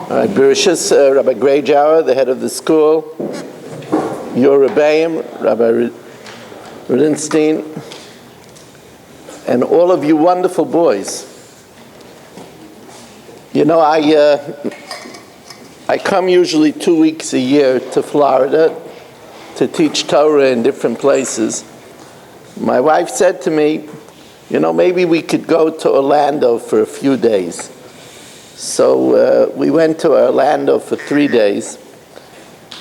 All right, Bereshis, Rabbi Greyjour, the head of the school, your Rebbeim, Rabbi Rudenstein, and all of you wonderful boys. You know, I come usually 2 weeks a year to Florida to teach Torah in different places. My wife said to me, you know, maybe we could go to Orlando for a few days. So we went to Orlando for 3 days,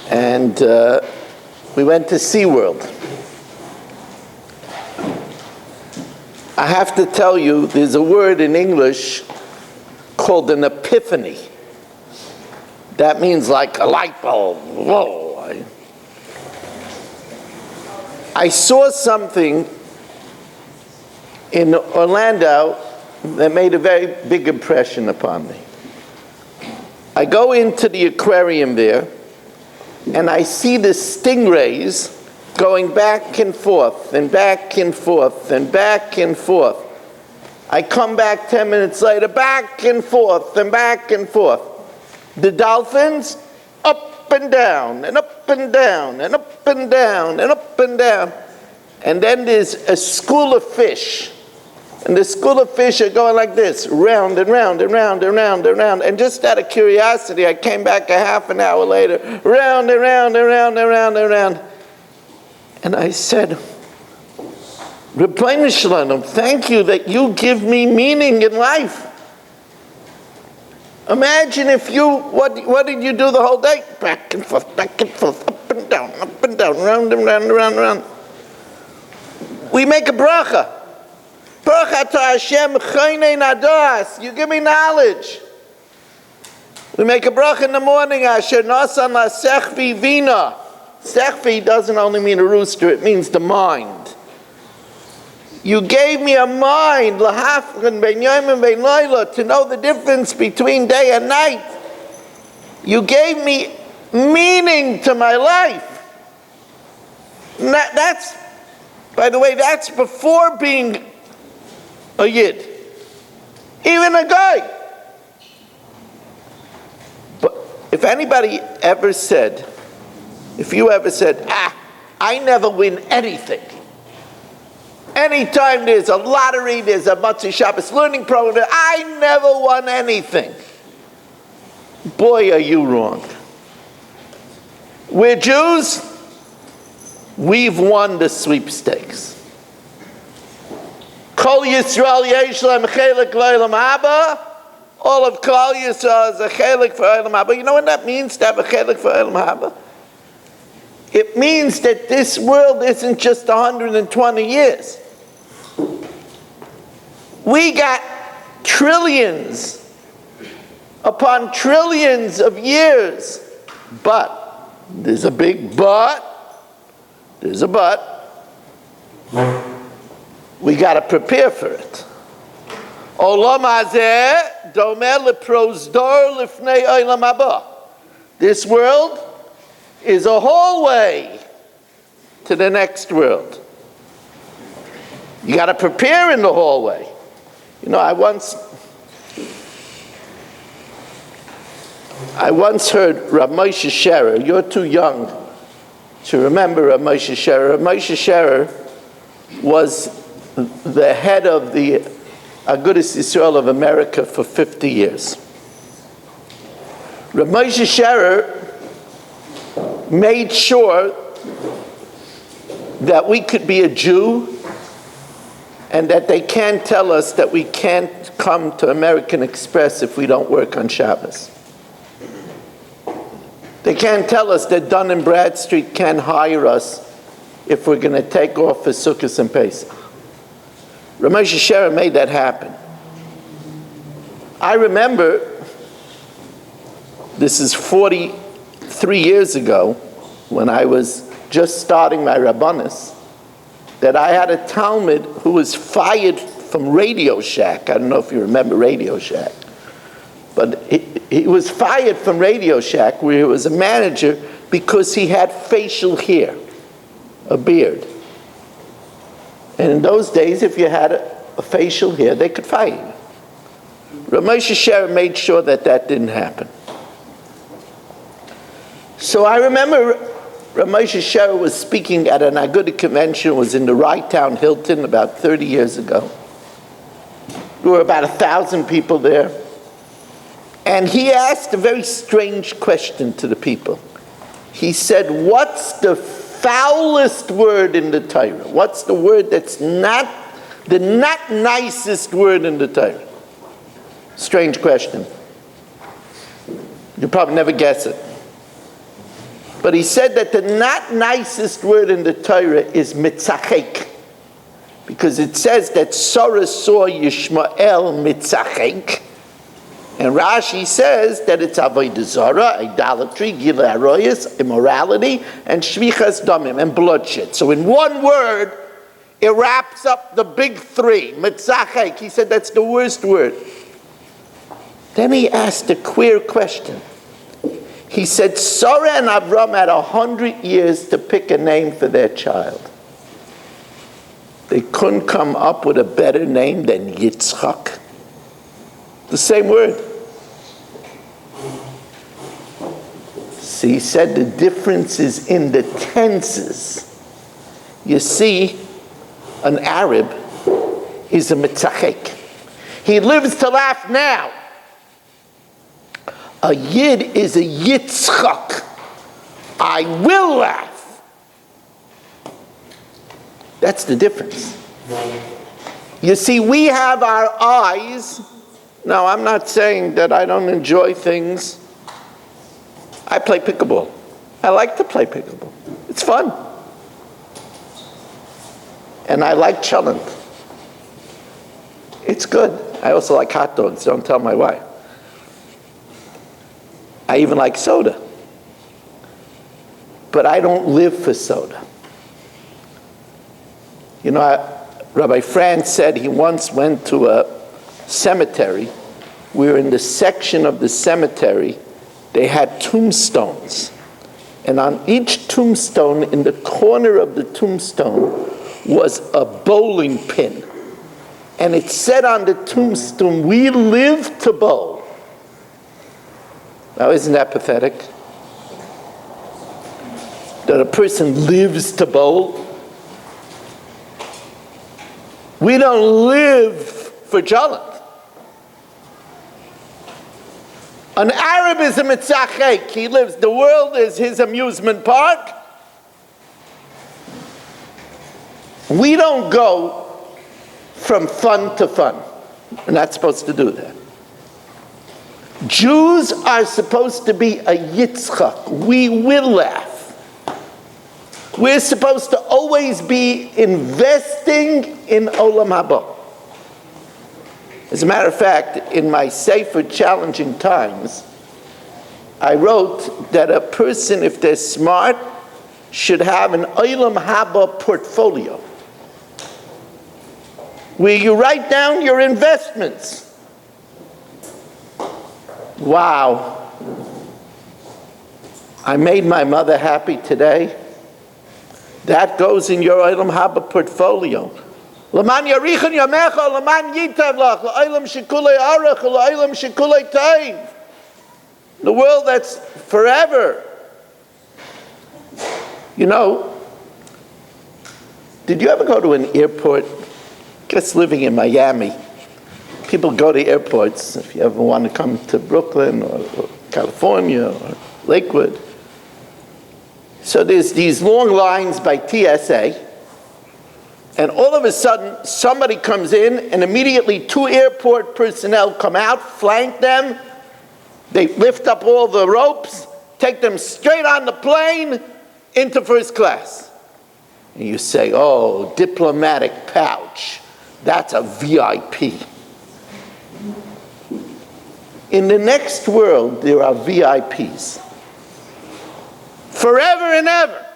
and we went to SeaWorld. I have to tell you, there's a word in English called an epiphany. That means like a light bulb. Whoa. I saw something in Orlando that made a very big impression upon me. I go into the aquarium there, and I see the stingrays going back and forth, and back and forth, and back and forth. I come back 10 minutes later, back and forth, and back and forth. The dolphins, up and down, and up and down, and up and down, and up and down. And then there's a school of fish. And the school of fish are going like this, round and round and round and round and round. And just out of curiosity, I came back a half an hour later, round and round and round and round and round. And I said, Rebbeinu Shalom, thank you that you give me meaning in life. Imagine if you, what did you do the whole day? Back and forth, up and down, round and round and round and round. We make a bracha. Bracha to Hashem, chayne nadas. You give me knowledge. We make a bracha in the morning. Asher nasan la sechvi vina. Sechvi doesn't only mean a rooster, it means the mind. You gave me a mind, lahafkan ben yom and ben layla, to know the difference between day and night. You gave me meaning to my life. That's, by the way, that's before being a yid, even a guy. But if anybody ever said, if you ever said, I never win anything. Anytime there's a lottery, there's a Matzah Shabbos learning program, I never won anything. Boy, are you wrong. We're Jews. We've won the sweepstakes. Kol Yisrael yesh lehem chelik l'olam haba. All of Kol Yisrael is a chelik for olam haba. You know what that means, to have a chelik for olam haba? It means that this world isn't just 120 years. We got trillions upon trillions of years. But, there's a big but, there's a but. We got to prepare for it. Olam hazeh domeh leprosdor lifnei olam haba. This world is a hallway to the next world. You got to prepare in the hallway. You know, I once heard Rav Moshe Sherer. You're too young to remember Rav Moshe Sherer. Rav Moshe Sherer was the head of the Agudas Yisrael of America for 50 years. Rav Moshe Sherer made sure that we could be a Jew and that they can't tell us that we can't come to American Express if we don't work on Shabbos. They can't tell us that Dun & Bradstreet can't hire us if we're going to take off for Sukkot and Pesach. Rav Moshe Sherer made that happen. I remember, this is 43 years ago, when I was just starting my Rabbanis, that I had a Talmud who was fired from Radio Shack. I don't know if you remember Radio Shack. But he was fired from Radio Shack, where he was a manager, because he had facial hair, a beard. And in those days, if you had a facial hair, they could fire you. Rav Moshe Sherer made sure that that didn't happen. So I remember Rav Moshe Sherer was speaking at an Aguda convention. It was in the Wright Town Hilton about 30 years ago. There were about 1,000 people there. And he asked a very strange question to the people. He said, what's the foulest word in the Torah? What's the word that's not the not nicest word in the Torah? Strange question. You'll probably never guess it. But he said that the not nicest word in the Torah is mitzachek. Because it says that Sarah saw Yishmael mitzachek. And Rashi says that it's avodah zarah, idolatry, gilui arayos, immorality, and shvichas damim, and bloodshed. So in one word, it wraps up the big three. Mitzachek. He said that's the worst word. Then he asked a queer question. He said, Sarah and Avram had 100 years to pick a name for their child. They couldn't come up with a better name than Yitzchak. The same word. See, he said the difference is in the tenses. You see, an Arab is a mitzachek. He lives to laugh now. A Yid is a Yitzchak. I will laugh. That's the difference. You see, we have our eyes. Now, I'm not saying that I don't enjoy things. I play pickleball. I like to play pickleball. It's fun. And I like cholent. It's good. I also like hot dogs. Don't tell my wife. I even like soda. But I don't live for soda. You know, Rabbi Franz said he once went to a cemetery where in the section of the cemetery they had tombstones. And on each tombstone, in the corner of the tombstone, was a bowling pin. And it said on the tombstone, we live to bowl. Now, isn't that pathetic? That a person lives to bowl? We don't live for cholent. An Arab is a mitzachek. He lives, the world is his amusement park. We don't go from fun to fun. We're not supposed to do that. Jews are supposed to be a Yitzchak. We will laugh. We're supposed to always be investing in Olam Haba. As a matter of fact, in my Sefer Challenging Times, I wrote that a person, if they're smart, should have an Olam Haba portfolio, where you write down your investments. Wow. I made my mother happy today. That goes in your Olam Haba portfolio. L'man yarichon yamecha, l'man yitav lach, l'olam shekulei arach, l'olam shekulei taiv. The world that's forever. You know, did you ever go to an airport? Just living in Miami, people go to airports. If you ever want to come to Brooklyn or California or Lakewood. So there's these long lines by TSA, and all of a sudden somebody comes in and immediately 2 airport personnel come out, flank them, they lift up all the ropes, take them straight on the plane into first class. And you say, oh, diplomatic pouch, that's a VIP. In the next world, there are VIPs. Forever and ever.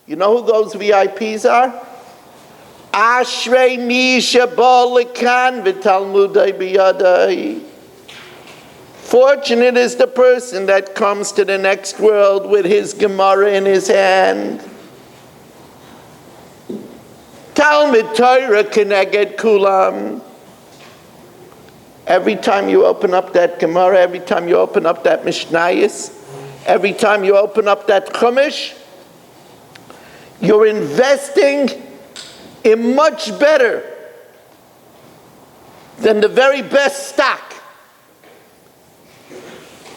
You know who those VIPs are? Ashrei mi sheba lekan v'talmudai biyadai. Fortunate is the person that comes to the next world with his Gemara in his hand. Talmud Torah keneged kulam. Every time you open up that Gemara, every time you open up that Mishnayos, Every time you open up that chumash, you're investing in much better than the very best stock,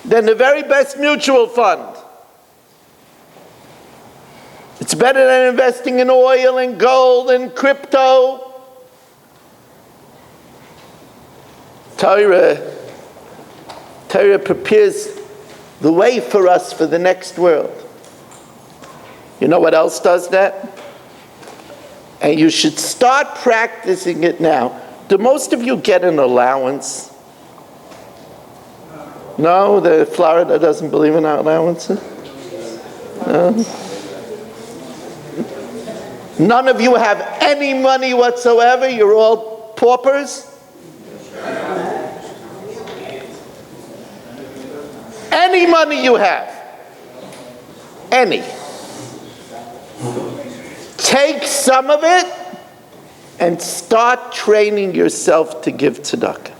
than the very best mutual fund. It's better than investing in oil and gold and crypto. Torah prepares the way for us for the next world. You know what else does that? And you should start practicing it now. Do most of you get an allowance? No, Florida doesn't believe in allowances? No? None of you have any money whatsoever? You're all paupers? Any money you have, any, take some of it and start training yourself to give tzedakah.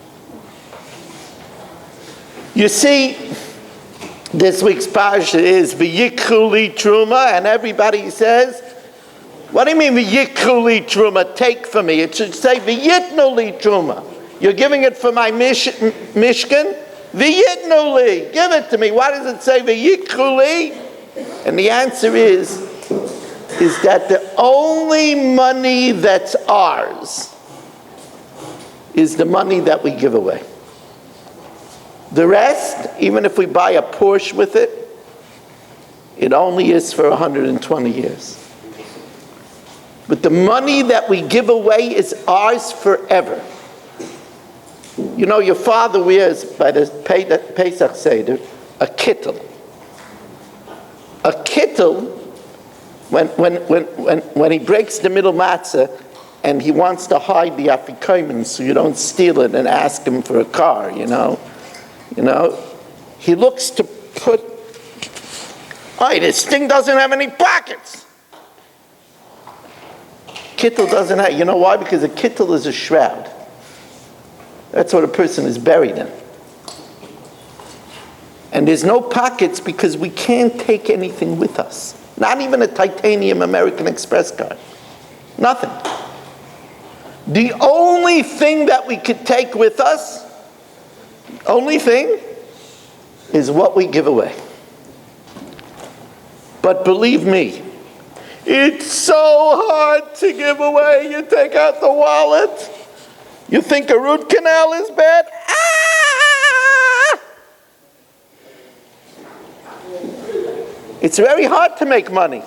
You see, this week's parsha is v'yikchu li truma, and everybody says, what do you mean v'yikchu li truma, take from me? It should say v'yitnu li truma. You're giving it for my mishkan? V'yitnu li, give it to me. Why does it say v'yikchu li? And the answer is that the only money that's ours is the money that we give away. The rest, even if we buy a Porsche with it, it only is for 120 years. But the money that we give away is ours forever. You know, your father wears, by the Pesach Seder, a kittel. A kittel, when he breaks the middle matzah and he wants to hide the afikomen so you don't steal it and ask him for a car, you know, he looks to put, this thing doesn't have any pockets. Kittel doesn't have, you know why? Because a kittel is a shroud. That's what a person is buried in. And there's no pockets because we can't take anything with us. Not even a titanium American Express card. Nothing. The only thing that we could take with us, only thing, is what we give away. But believe me, it's so hard to give away. You take out the wallet. You think a root canal is bad? It's very hard to make money.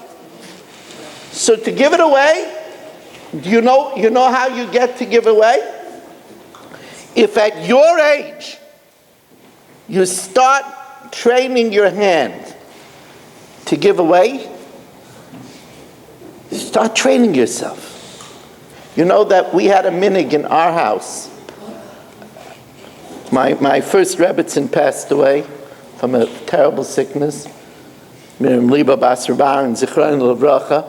So to give it away, you know how you get to give away? If at your age, you start training your hand to give away, start training yourself. You know that we had a minig in our house. My first Rebbetzin passed away from a terrible sickness. Miriam Liba Bas Rabar and Zichron Levracha.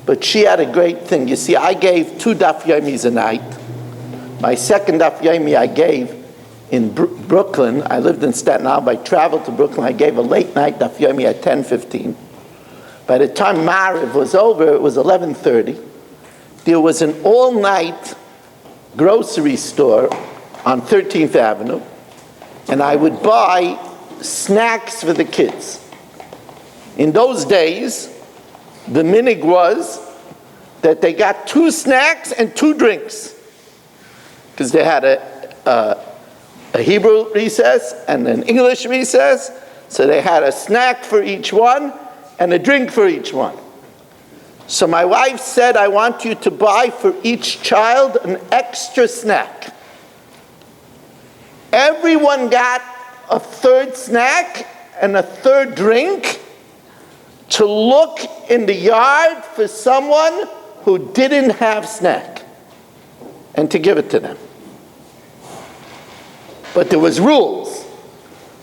But she had a great thing. You see, I gave 2 daf yomis a night. My second daf yomi I gave in Brooklyn. I lived in Staten Island. I traveled to Brooklyn. I gave a late night daf yomi at 10:15. By the time Mariv was over, it was 11:30. There was an all-night grocery store on 13th Avenue, and I would buy snacks for the kids. In those days, the minig was that they got 2 snacks and 2 drinks, because they had a Hebrew recess and an English recess, so they had a snack for each one and a drink for each one. So my wife said, I want you to buy for each child an extra snack. Everyone got a 3rd snack and a 3rd drink to look in the yard for someone who didn't have snack and to give it to them. But there was rules.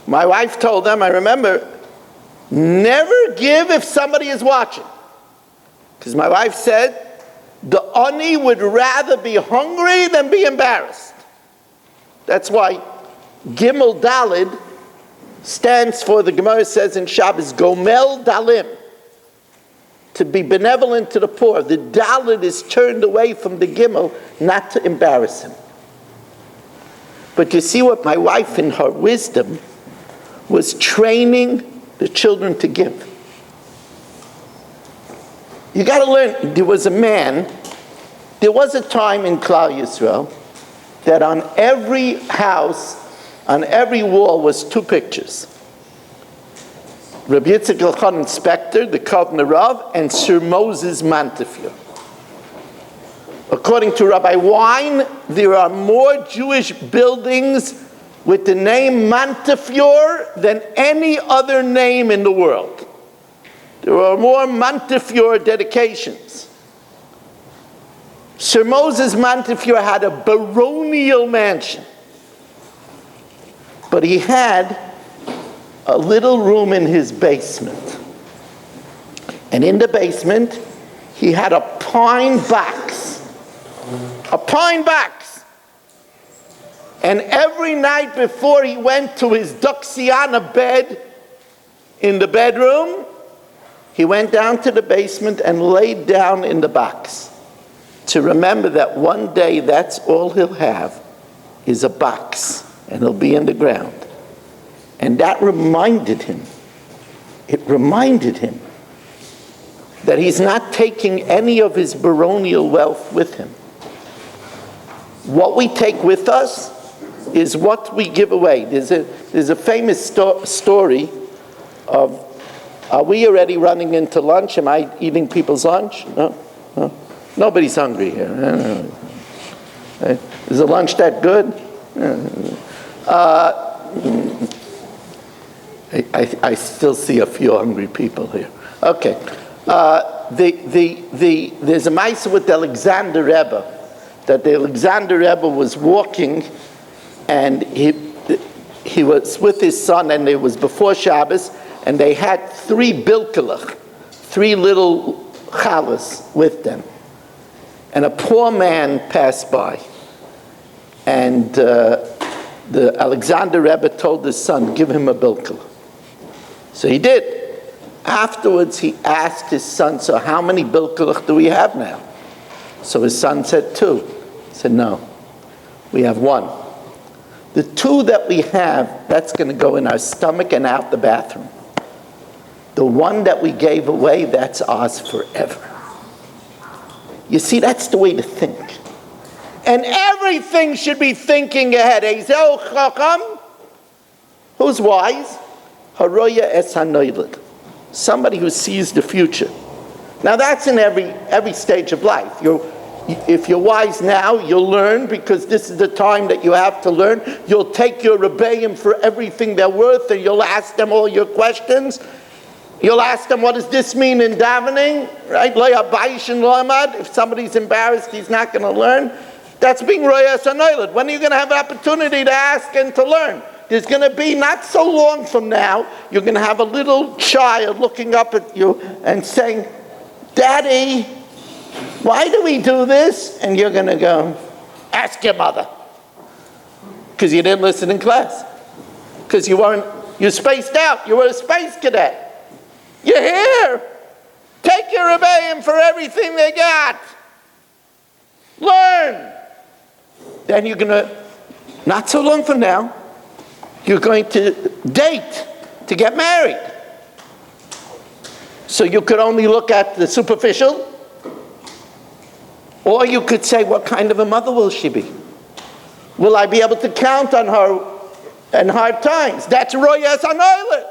My wife told them, I remember, never give if somebody is watching. Because my wife said, the ani would rather be hungry than be embarrassed. That's why Gimel Dalid stands for, the Gemara says in Shabbos, Gomel Dalim, to be benevolent to the poor. The Dalit is turned away from the Gimel, not to embarrass him. But you see what my wife in her wisdom was training the children to give. You got to learn, there was a time in Klal Yisrael that on every house, on every wall was 2 pictures. Rabbi Yitzchak Elchanan Spector, the Kovner Rav, and Sir Moses Montefiore. According to Rabbi Wein, there are more Jewish buildings with the name Montefiore than any other name in the world. There are more Montefiore dedications. Sir Moses Montefiore had a baronial mansion, but he had a little room in his basement. And in the basement, he had a pine box. A pine box. And every night before he went to his Duxiana bed in the bedroom, he went down to the basement and laid down in the box to remember that one day that's all he'll have is a box, and he'll be in the ground. And that reminded him that he's not taking any of his baronial wealth with him. What we take with us is what we give away. There's a famous story of, are we already running into lunch? Am I eating people's lunch? No? Nobody's hungry here. Is the lunch that good? I still see a few hungry people here. Okay. There's a Maisa with the Alexander Rebbe, that the Alexander Rebbe was walking, and he was with his son, and it was before Shabbos, and they had 3 bilkelach, 3 little chalas with them. And a poor man passed by, and the Alexander Rebbe told his son, give him a bilkelach. So he did. Afterwards, he asked his son, so how many bilkelach do we have now? So his son said 2. He said, no, we have 1. The 2 that we have, that's going to go in our stomach and out the bathroom. The 1 that we gave away, that's ours forever. You see, that's the way to think. And everything should be thinking ahead. Who's wise? Haroya es hanoilad. Somebody who sees the future. Now that's in every stage of life. If you're wise now, you'll learn, because this is the time that you have to learn. You'll take your rebbeim for everything they're worth, and you'll ask them all your questions. You'll ask them, what does this mean in davening? Right? Lo yabayish and lo amad. If somebody's embarrassed, he's not going to learn. That's being roya es hanoilad. When are you going to have an opportunity to ask and to learn? There's going to be, not so long from now, you're going to have a little child looking up at you and saying, Daddy, why do we do this? And you're going to go, ask your mother. Because you didn't listen in class. Because you spaced out. You were a space cadet. You're here. Take your rebellion for everything they got. Learn. Then you're going to, not so long from now, you're going to date to get married. So you could only look at the superficial, or you could say, what kind of a mother will she be? Will I be able to count on her in hard times? That's roya es hanoilad.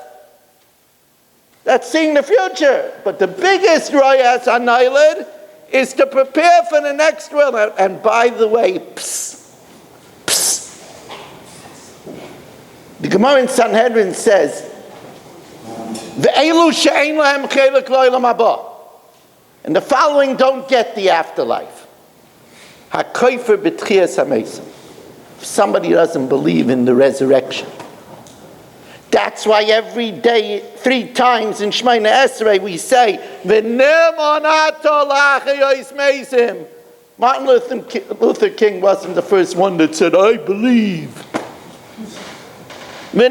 That's seeing the future. But the biggest roya es hanoilad is to prepare for the next world. And by the way, the Gemara in Sanhedrin says, "Ve'elu she'ein lahem chelek lo'olam haba," and the following don't get the afterlife. Ha'kofer b'tchias hamesim. If somebody doesn't believe in the resurrection. That's why every day, 3 times in Shemona Esrei, we say, "V'ne'monato la'achayos meisim." Martin Luther King wasn't the first one that said, I believe. Count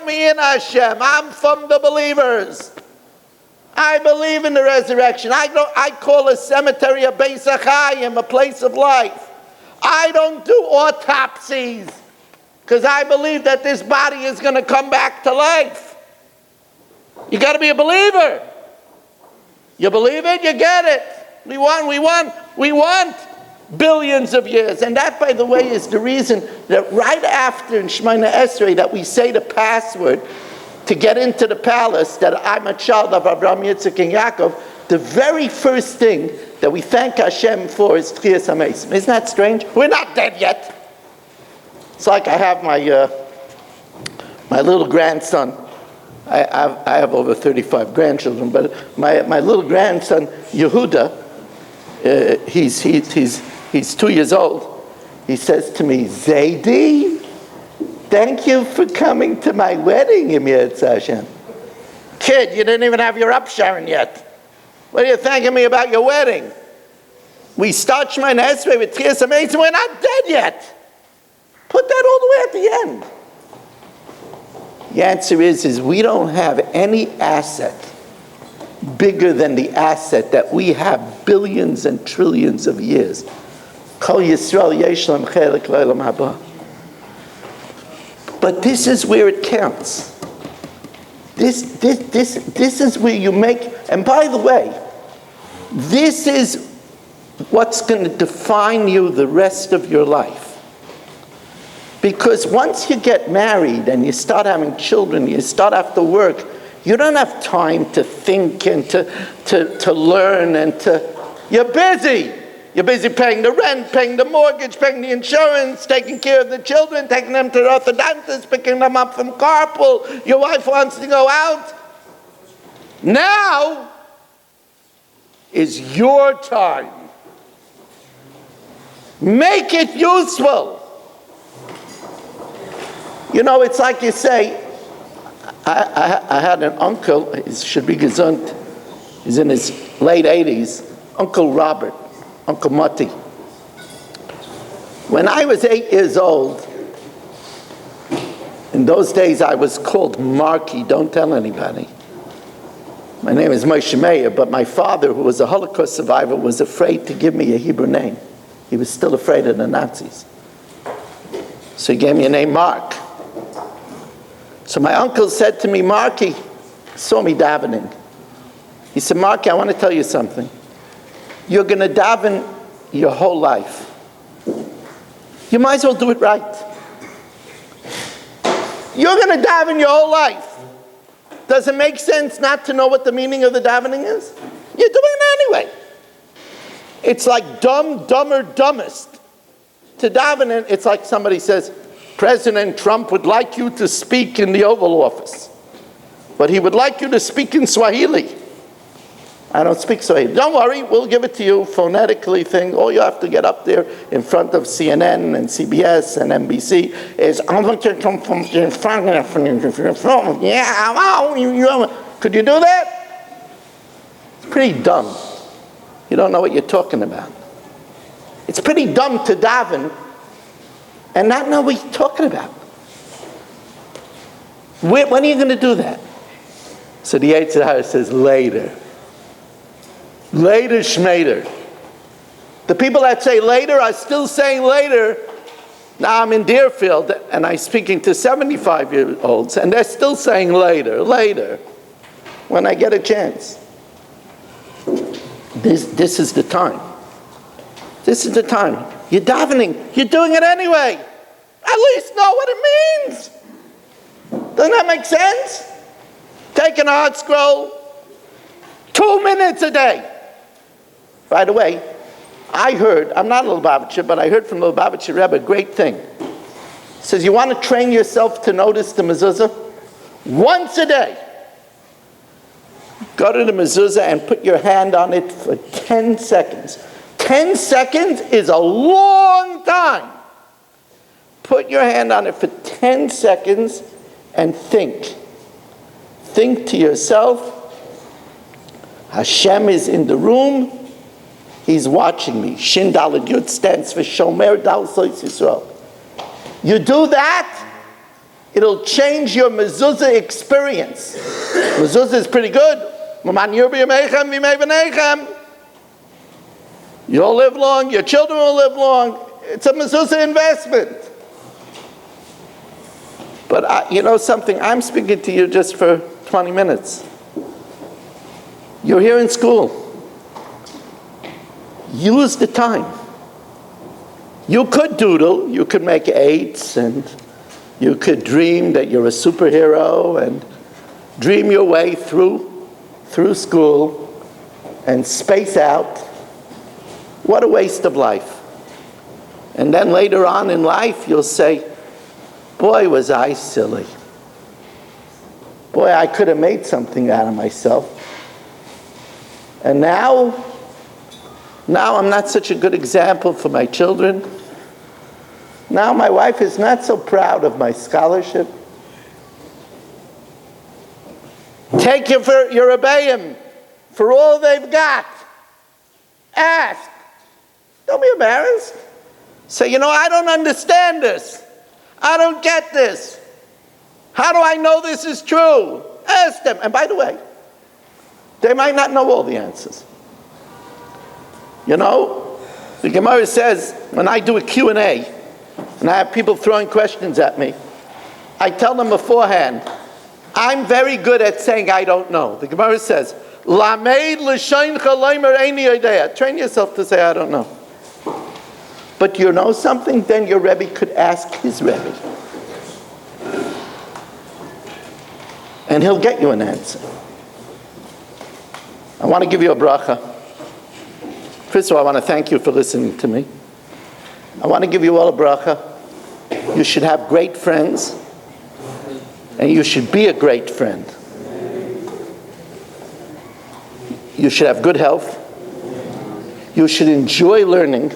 me in, Hashem. I'm from the believers. I believe in the resurrection. I call a cemetery a Beis HaChaim, a place of life. I don't do autopsies because I believe that this body is going to come back to life. You got to be a believer. You believe it, you get it. We want billions of years. And that, by the way, is the reason that right after in Shemona Esrei that we say the password to get into the palace, that I'm a child of Abraham, Yitzchak, and Yaakov, the very first thing that we thank Hashem for is Tchias HaMesim. Isn't that strange? We're not dead yet. It's like I have my little grandson. I have over 35 grandchildren, but my little grandson, Yehuda, he's 2 years old. He says to me, Zaidi, thank you for coming to my wedding, Yetz Hashem. Kid, you didn't even have your upsharon yet. What are you thanking me about your wedding? We start Shemona Esrei with Tchias HaMesim, we're not dead yet. Put that all the way at the end. The answer is we don't have any asset bigger than the asset that we have billions and trillions of years. Kol Yisrael yesh lam chelik l'olam haba. But this is where it counts. This is where you make, and by the way, this is what's going to define you the rest of your life. Because once you get married and you start having children, you start after work, you don't have time to think and to learn and you're busy. You're busy paying the rent, paying the mortgage, paying the insurance, taking care of the children, taking them to the orthodontist, picking them up from carpool. Your wife wants to go out. Now is your time. Make it useful. You know, it's like you say, I had an uncle, he should be gesund, he's in his late 80s, Uncle Robert, Uncle Matti. When I was 8 years old, in those days I was called Marky, don't tell anybody. My name is Moshe Meir, but my father, who was a Holocaust survivor, was afraid to give me a Hebrew name. He was still afraid of the Nazis. So he gave me a name Mark. So my uncle said to me, Marky, saw me davening. He said, Marky, I want to tell you something. You're going to daven your whole life. You might as well do it right. You're going to daven your whole life. Does it make sense not to know what the meaning of the davening is? You're doing it anyway. It's like dumber, dumbest. To daven it, it's like somebody says, President Trump would like you to speak in the Oval Office, but he would like you to speak in Swahili. I don't speak Swahili. Don't worry, we'll give it to you phonetically thing. All you have to get up there in front of CNN and CBS and NBC is, I want to come from in front of yeah, could you do that? It's pretty dumb. You don't know what you're talking about. It's pretty dumb to daven and not know what you're talking about. When are you going to do that? So the Yetzer Hara says later. Later, Shmeder. The people that say later are still saying later. Now I'm in Deerfield and I'm speaking to 75-year-olds and they're still saying later, when I get a chance. This is the time. This is the time. You're davening. You're doing it anyway. At least know what it means. Doesn't that make sense? Taking a hot scroll, 2 minutes a day. By the way, I heard, I'm not a Lubavitcher, but I heard from the Lubavitcher Rebbe a great thing. He says, you want to train yourself to notice the mezuzah? Once a day. Go to the mezuzah and put your hand on it for 10 seconds. 10 seconds is a long time. Put your hand on it for 10 seconds and think. Think to yourself, Hashem is in the room. He's watching me. Shin Daled Yud stands for Shomer Dal Sois Yisrael. You do that, it'll change your mezuzah experience. Mezuzah is pretty good. You'll live long, your children will live long. It's a mezuzah investment. But you know something, I'm speaking to you just for 20 minutes. You're here in school. Use the time. You could doodle, you could make eights, and you could dream that you're a superhero and dream your way through school and space out. What a waste of life. And then later on in life, you'll say, boy, was I silly. Boy, I could have made something out of myself. And now I'm not such a good example for my children. Now my wife is not so proud of my scholarship. Take your Rebbeim for all they've got. Ask. Don't be embarrassed. Say, you know, I don't understand this. I don't get this. How do I know this is true? Ask them. And by the way, they might not know all the answers. You know, the Gemara says, when I do a Q&A, and I have people throwing questions at me, I tell them beforehand, I'm very good at saying I don't know. The Gemara says, Lameid l'shayncha leimer eini yodea. Train yourself to say I don't know. But you know something? Then your Rebbe could ask his Rebbe. And he'll get you an answer. I want to give you a bracha. First of all, I want to thank you for listening to me. I want to give you all a bracha. You should have great friends. And you should be a great friend. You should have good health. You should enjoy learning.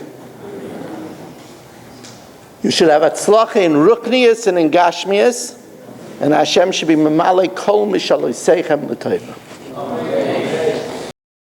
You should have atzlacha in ruknius and in gashmius. And Hashem should be memale kol mishalosechem l'tova.